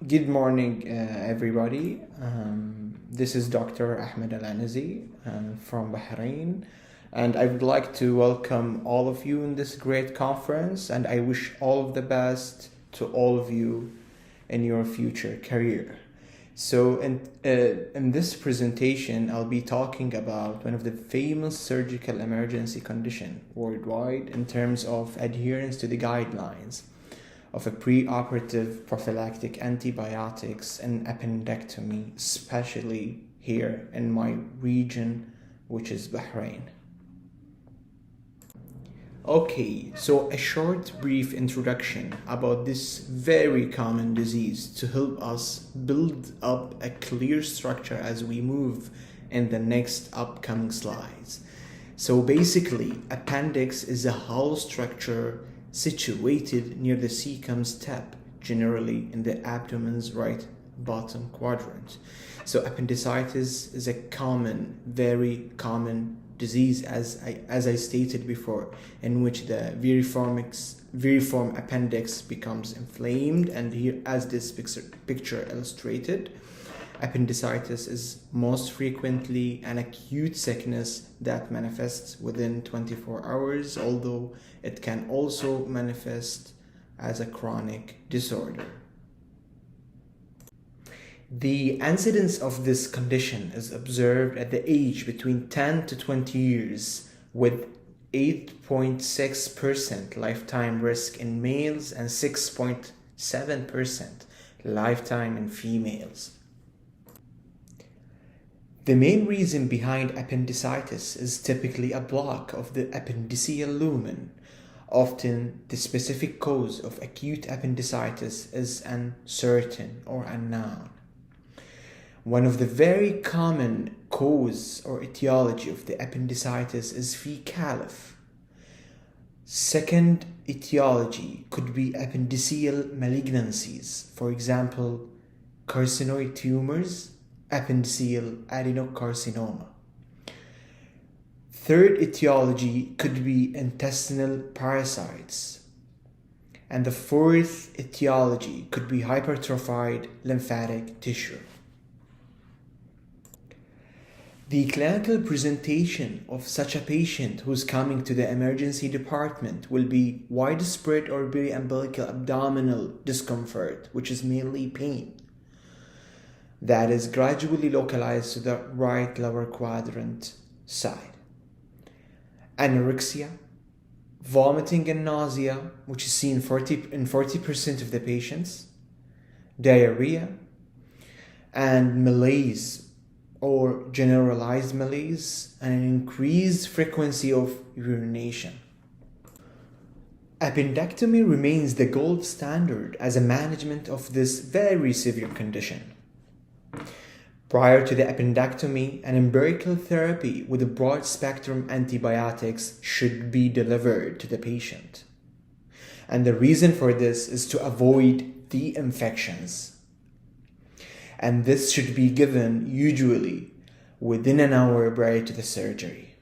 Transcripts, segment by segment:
Good morning, everybody. This is Dr. Ahmed Alanzi from Bahrain, and I would like to welcome all of you in this great conference, and I wish all of the best to all of you in your future career. So in this presentation, I'll be talking about one of the famous surgical emergency condition worldwide in terms of adherence to the guidelines of a pre-operative prophylactic antibiotics and appendectomy, especially here in my region, which is Bahrain. Okay, so a short brief introduction about this very common disease to help us build up a clear structure as we move in the next upcoming slides. So basically, appendix is a hollow structure situated near the cecum step, generally in the abdomen's right bottom quadrant. So appendicitis is a very common disease, as I stated before, in which the veriform appendix becomes inflamed, and here, as this picture illustrated, appendicitis is most frequently an acute sickness that manifests within 24 hours, although it can also manifest as a chronic disorder. The incidence of this condition is observed at the age between 10 to 20 years, with 8.6% lifetime risk in males and 6.7% lifetime in females. The main reason behind appendicitis is typically a block of the appendiceal lumen. Often, the specific cause of acute appendicitis is uncertain or unknown. One of the very common cause or etiology of the appendicitis is fecalif. Second etiology could be appendiceal malignancies, for example, carcinoid tumors, appendiceal adenocarcinoma. Third etiology could be intestinal parasites. And the fourth etiology could be hypertrophied lymphatic tissue. The clinical presentation of such a patient who's coming to the emergency department will be widespread or periumbilical abdominal discomfort, which is mainly pain, that is gradually localized to the right lower quadrant side. Anorexia, vomiting and nausea, which is seen in 40% of the patients, diarrhea, and malaise or generalized malaise, and an increased frequency of urination. Appendectomy remains the gold standard as a management of this very severe condition. Prior to the appendectomy, an empirical therapy with a broad-spectrum antibiotics should be delivered to the patient. And the reason for this is to avoid the infections. And this should be given usually within an hour prior to the surgery.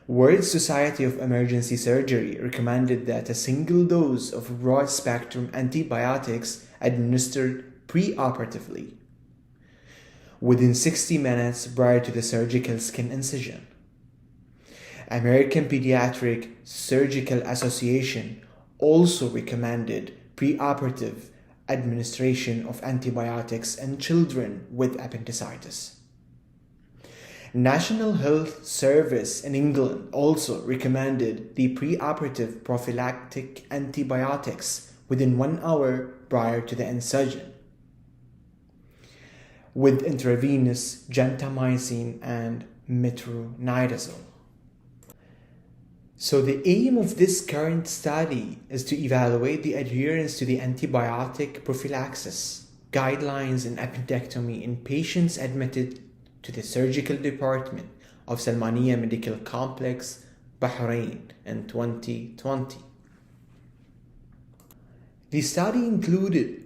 World Society of Emergency Surgery recommended that a single dose of broad-spectrum antibiotics administered pre-operatively within 60 minutes prior to the surgical skin incision. American Pediatric Surgical Association also recommended pre-operative administration of antibiotics in children with appendicitis. National Health Service in England also recommended the pre-operative prophylactic antibiotics within 1 hour prior to the incision, with intravenous gentamicin and metronidazole. So the aim of this current study is to evaluate the adherence to the antibiotic prophylaxis guidelines in appendectomy in patients admitted to the surgical department of Salmania Medical Complex, Bahrain in 2020. The study included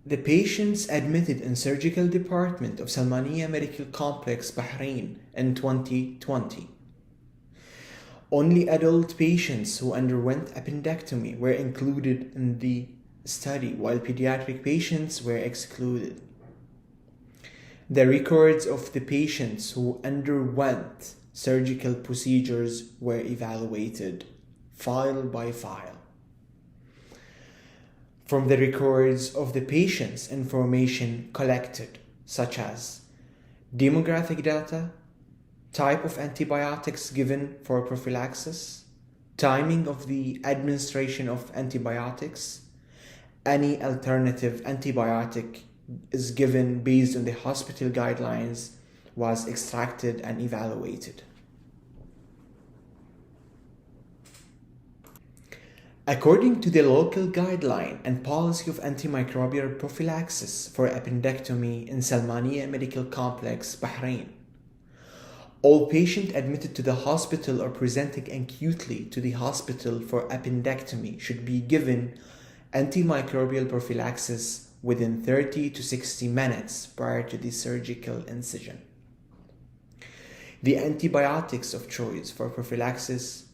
the patients admitted in surgical department of Salmania Medical Complex, Bahrain in 2020. Only adult patients who underwent appendectomy were included in the study, while pediatric patients were excluded. The records of the patients who underwent surgical procedures were evaluated file by file. From the records of the patients, information collected, such as demographic data, type of antibiotics given for prophylaxis, timing of the administration of antibiotics, any alternative antibiotic is given based on the hospital guidelines, was extracted and evaluated. According to the local guideline and policy of antimicrobial prophylaxis for appendectomy in Salmaniya Medical Complex, Bahrain, all patients admitted to the hospital or presenting acutely to the hospital for appendectomy should be given antimicrobial prophylaxis within 30 to 60 minutes prior to the surgical incision. The antibiotics of choice for prophylaxis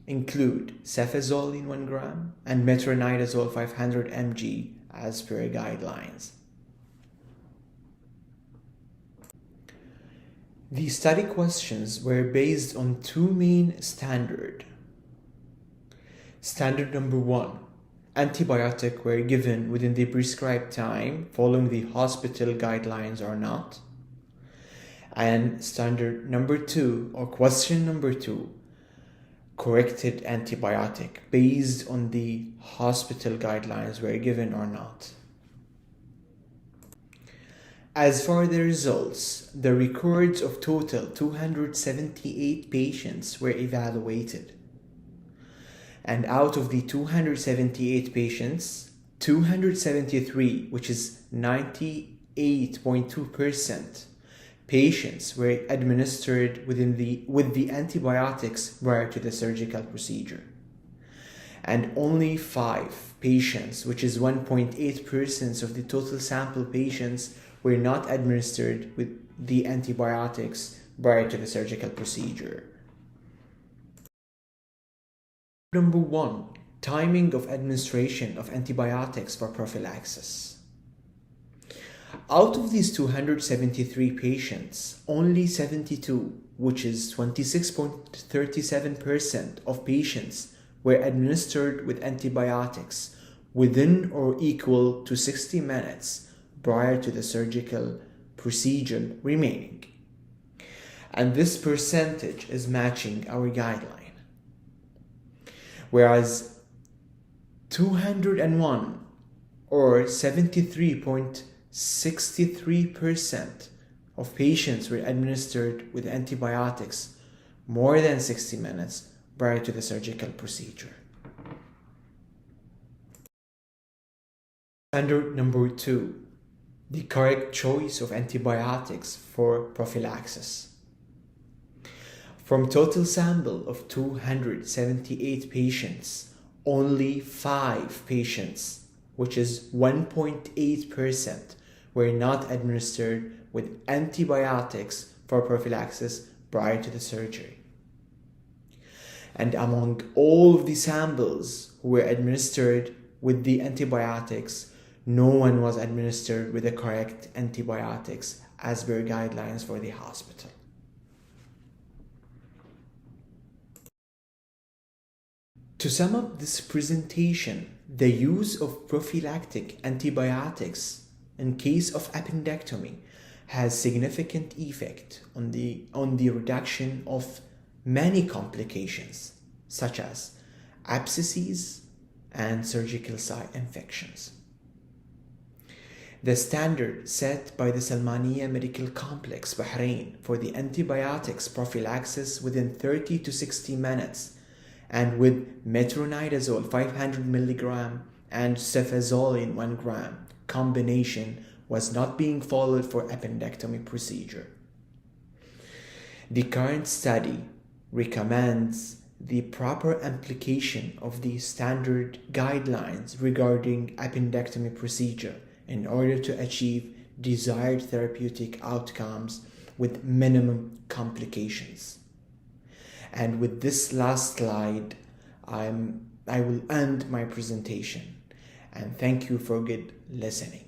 include cefazolin 1 gram and metronidazole 500 mg as per guidelines. The study questions were based on two main standards. Standard number 1, antibiotics were given within the prescribed time following the hospital guidelines or not. And standard number 2, or question number 2, corrected antibiotic based on the hospital guidelines were given or not. As for the results, the records of total 278 patients were evaluated. And out of the 278 patients, 273, which is 98.2%, patients were administered with the antibiotics prior to the surgical procedure. And only 5 patients, which is 1.8% of the total sample patients, were not administered with the antibiotics prior to the surgical procedure. Number 1, timing of administration of antibiotics for prophylaxis. Out of these 273 patients, only 72, which is 26.37% of patients, were administered with antibiotics within or equal to 60 minutes prior to the surgical procedure remaining. And this percentage is matching our guideline. Whereas 201 or 73.63% of patients were administered with antibiotics more than 60 minutes prior to the surgical procedure. Standard number 2, the correct choice of antibiotics for prophylaxis. From total sample of 278 patients, only 5 patients, which is 1.8%, were not administered with antibiotics for prophylaxis prior to the surgery. And among all of the samples who were administered with the antibiotics, no one was administered with the correct antibiotics as per guidelines for the hospital. To sum up this presentation, the use of prophylactic antibiotics in case of appendectomy has significant effect on the reduction of many complications such as abscesses and surgical site infections. The standard set by the Salmaniya Medical Complex, Bahrain, for the antibiotics prophylaxis within 30 to 60 minutes and with metronidazole 500 mg and cefazolin 1 gram combination was not being followed for appendectomy procedure. The current study recommends the proper application of the standard guidelines regarding appendectomy procedure in order to achieve desired therapeutic outcomes with minimum complications. And with this last slide, I will end my presentation. and thank you for good listening.